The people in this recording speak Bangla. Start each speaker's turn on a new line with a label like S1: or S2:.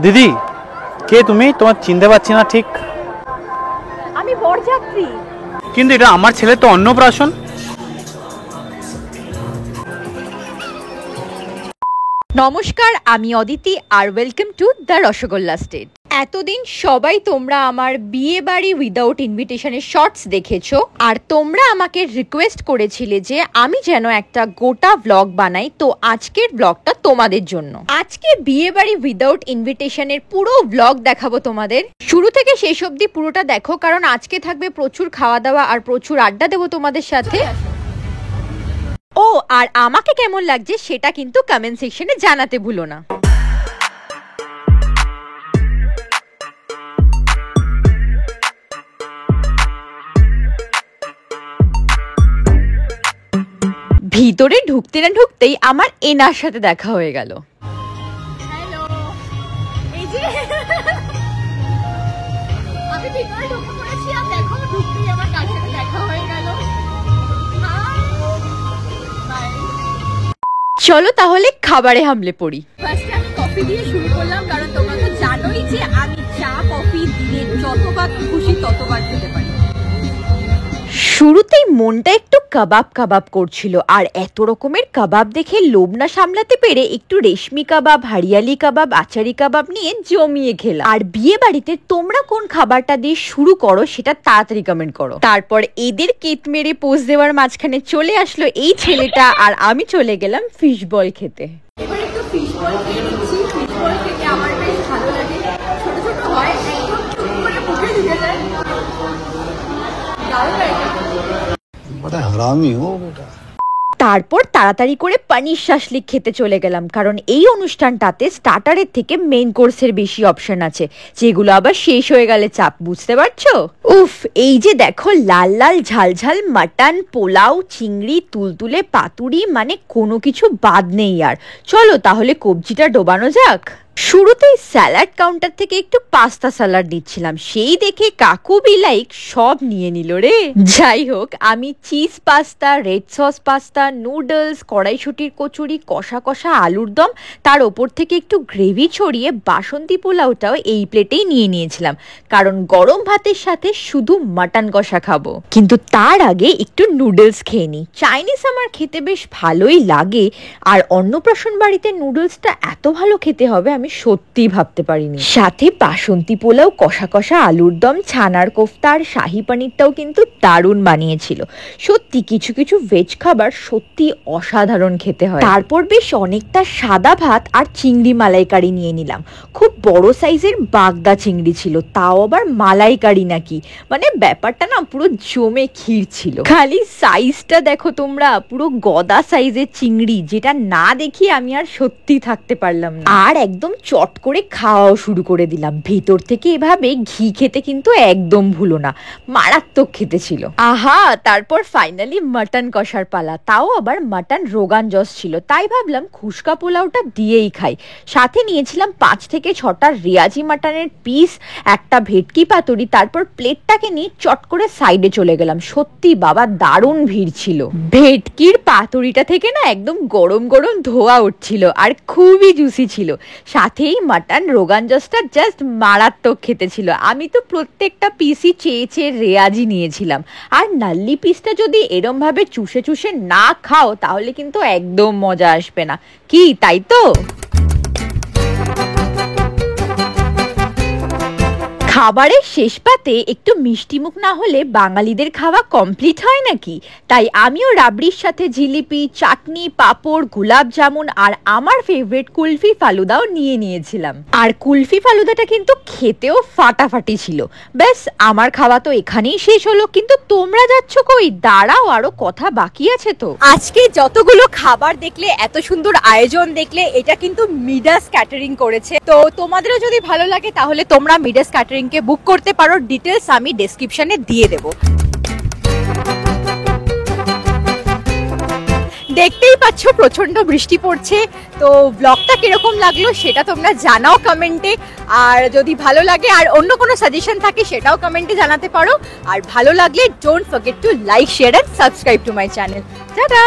S1: দিদি, কে তুমি? তোমার চিনতে পারছি না ঠিক।
S2: আমি বরযাত্রী।
S1: কিন্তু এটা আমার ছেলে তো অন্নপ্রাশন।
S2: নমস্কার, আমি অদিতি আর welcome to the rasgulla state. এতদিন সবাই তোমরা আমার বিয়ে বাড়ি উইদাউট ইনভিটেশনের শর্টস দেখেছো, আর তোমরা আমাকে রিকোয়েস্ট করেছিলে যে আমি যেন একটা গোটা ব্লগ বানাই। তো আজকের ব্লগটা তোমাদের জন্য। আজকে বিয়ে বাড়ি উইদাউট ইনভিটেশনের পুরো ব্লগ দেখাবো তোমাদের, শুরু থেকে শেষ অবধি পুরোটা দেখো, কারণ আজকে থাকবে প্রচুর খাওয়া দাওয়া আর প্রচুর আড্ডা দেবো তোমাদের সাথে। ও, আর আমাকে কেমন লাগছে সেটা কিন্তু কমেন্ট সেকশনে জানাতে ভুলো না। ভিতরে ঢুকতে না ঢুকতেই আমার এনার সাথে দেখা হয়ে গেল। হ্যালো, এই যে আমি ভিতরে ঢুকে পড়েছি, আর দেখো ঢুকতেই আমার কার সাথে দেখা হয়ে গেল। চলো তাহলে খাবারে হামলে পড়ি। ফার্স্টে আমি কফি দিয়ে শুরু করলাম, কারণ তোমরা তো জানোই যে আমি চা কফি দিনে যতবার খুশি ততবার খেতে পারি। শুরুতেই মনটা একটু কাবাব কাবাব করছিল, আর এত রকমের কাবাব দেখে লোভ না সামলাতে পেরে একটু রেশমি কাবাব, হারিয়ালি কাবাব, আচারি কাবাব নিয়ে জমিয়ে খেলাম। আর বিয়ে বাড়িতে তোমরা কোন খাবারটা দিয়ে শুরু করো সেটা তাড়াতাড়ি কমেন্ট করো। তারপর এদের কেত মেরে পোজ দেওয়ার মাঝখানে চলে আসলো এই ছেলেটা, আর আমি চলে গেলাম ফিশ বল খেতে। এবার একটু ফিশ বল খেয়ে নিচ্ছি। ফিশ বল খেতে আমার বেশ ভালো লাগে, ছোট ছোট হয়, একদম চুপ করে মুখে ঢুকে যায়। তারপর তাড়াতাড়ি করে পনির শাসলিক খেতে চলে গেলাম, কারণ এই অনুষ্ঠানটাতে স্টার্টারের থেকে মেইন কোর্সের বেশি অপশন আছে, যেগুলো আবার শেষ হয়ে গেলে চাপ, বুঝতে পারছো? উফ, এই যে দেখো লাল লাল ঝাল ঝাল মাটন, পোলাও, চিংড়ি, তুলতুলে পাতুরি, মানে কোনো কিছু বাদ নেই। আর চলো তাহলে কবজিটা ডোবানো যাক। শুরুতেই স্যালাড কাউন্টার থেকে একটু পাস্তা স্যালাড দিচ্ছিলাম, সেই দেখে কাকু বিলাইক সব নিয়ে নিল রে। যাই হোক, আমি cheese pasta, red sauce pasta, noodles, কড়াইশুটির কচুরি, কষা কষা আলুর দম, তার ওপর থেকে একটু গ্রেভি ছড়িয়ে বাসন্তী পোলাওটাও এই প্লেটেই নিয়ে নিয়েছিলাম, কারণ গরম ভাতের সাথে শুধু মাটন কষা খাবো। কিন্তু তার আগে একটু নুডলস খেয়ে নিই। চাইনিজ আমার খেতে বেশ ভালোই লাগে, আর অন্নপ্রাশন বাড়িতে নুডলসটা এত ভালো খেতে হবে আমি সত্যি ভাবতে পারিনি। সাথে বাসন্তী পোলাও, কষা কষা আলুর দম, ছানার কোফতা আর শাহি পনিরটাও কিন্তু দারুণ বানিয়েছিল। সত্যি কিছু কিছু ভেজ খাবার সত্যি অসাধারণ খেতে হয়। তারপর বেশ অনেকটা সাদা ভাত আর চিংড়ি মালাইকারি নিয়ে নিলাম। খুব বড় সাইজের বাগদা চিংড়ি ছিল, তাও আবার মালাইকারি নাকি, মানে ব্যাপারটা না পুরো জমে ক্ষীর ছিল। খালি সাইজটা দেখো তোমরা, পুরো গদা সাইজের চিংড়ি, যেটা না দেখি আমি আর সত্যি থাকতে পারলাম না। আর একদম চট করে খাওয়াও শুরু করে দিলাম। ভেতর থেকে এভাবে ঘি খেতে কিন্তু একদম ভুলো না, মারাত্মক খেতে ছিল। আহা, তারপর ফাইনালি মাটন কষার পালা, তাও আবার মাটন রোগান জস ছিল, তাই ভাবলাম খুশকা পোলাওটা দিয়েই খাই। সাথে নিয়েছিলাম 5 থেকে 6টা রেয়াজি মাটনের পিস, একটা ভেটকি পাতুরি। তারপর প্লেটটাকে নিয়ে চট করে সাইডে চলে গেলাম। সত্যি বাবা দারুণ ভিড় ছিল। ভেটকির পাতুরিটা থেকে না একদম গরম গরম ধোয়া উঠছিল, আর খুবই জুসি ছিল। সাথেই মাটন রোগান জসটা জাস্ট মারাত্মক খেতে ছিল। আমি তো প্রত্যেকটা পিসই চেয়ে চেয়ে রেয়াজি নিয়েছিলাম, আর নাল্লি পিসটা যদি এরম ভাবে চুষে চুষে না খাও তাহলে কিন্তু একদম মজা আসবে না, কি তাই তো? খাবারের শেষ পাতে একটু মিষ্টি মুখ না হলে বাঙালিদের খাওয়া কমপ্লিট হয় নাকি। তাই আমিও রাবড়ির সাথে জিলিপি, চাটনি, পাঁপড়, গোলাপ জামুন আর আমার ফেভারিট কুলফি ফালুদাও নিয়ে নিয়েছিলাম। আর কুলফি ফালুদাটা কিন্তু খেতেও ফাটাফাটি ছিল। ব্যাস, আমার খাওয়া তো এখানেই শেষ হলো, কিন্তু তোমরা যাচ্ছ কই? দাঁড়াও, আরো কথা বাকি আছে তো। আজকে যতগুলো খাবার দেখলে, এত সুন্দর আয়োজন দেখলে, এটা কিন্তু মিডাস ক্যাটারিং করেছে। তো তোমাদেরও যদি ভালো লাগে তাহলে তোমরা মিডাস ক্যাটারিং কে বুক করতে পারো। ডিটেলস আমি ডেসক্রিপশনে দিয়ে দেব। দেখতেই পাচ্ছ প্রচন্ড বৃষ্টি পড়ছে। তো ব্লগটা কিরকম লাগলো সেটা তোমরা জানাও কমেন্টে, আর যদি ভালো লাগে আর অন্য কোনো সাজেশন থাকে সেটাও কমেন্টে জানাতে পারো। আর ভালো লাগলে don't forget to like, share and subscribe to my channel. Tata.